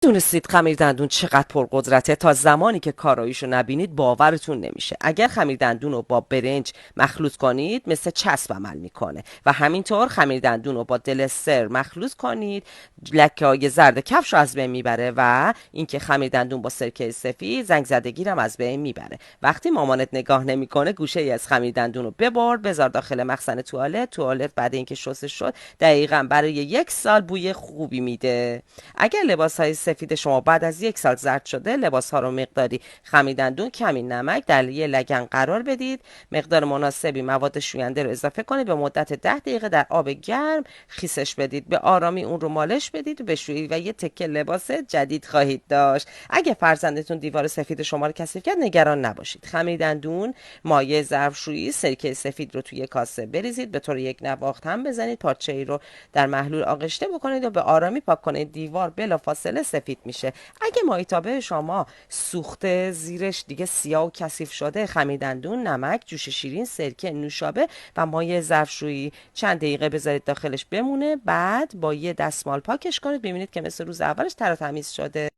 دونستید خمیر دندون چقدر پرقدرته؟ تا زمانی که کاراییشو نبینید باورتون نمیشه. اگر خمیر دندون رو با برنج مخلوط کنید مثل چسب عمل میکنه و همینطور خمیر دندون رو با دلستر مخلوط کنید لکه های زرد کفش رو از بین میبره و اینکه خمیر دندون با سرکه سفید زنگ زدگی رو از بین میبره. وقتی مامانت نگاه نمیکنه گوشه ای از خمیر دندون رو ببر بذار داخل مخزن توالت بعد اینکه شسته شد دقیقاً برای 1 سال بوی خوبی میده. اگر لباس های سفید شما بعد از 1 سال زرد شده، لباس ها رو مقداری خمیر دندون، کمی نمک در یه لگن قرار بدید، مقدار مناسبی مواد شوینده رو اضافه کنید، به مدت 10 دقیقه در آب گرم خیسش بدید، به آرامی اون رو مالش بدید و بشویید و یه تکه لباس جدید خواهید داشت. اگه فرزندتون دیوار سفید شما رو کثیف کرد نگران نباشید. خمیر دندون، مایع ظرفشویی، سرکه سفید رو توی کاسه بریزید، به طور یک نواخت هم بزنید، پارچه ای رو در محلول آغشته بکنید و به آرامی پاک کنید. دیوار بلافاصله سفید میشه. اگه مایتابه شما سوخته، زیرش دیگه سیاه و کثیف شده، خمیر دندون، نمک، جوش شیرین، سرکه، نوشابه و مایع ظرفشویی چند دقیقه بذارید داخلش بمونه، بعد با یه دستمال پاکش کنید، ببینید که مثل روز اولش تر و تمیز شده.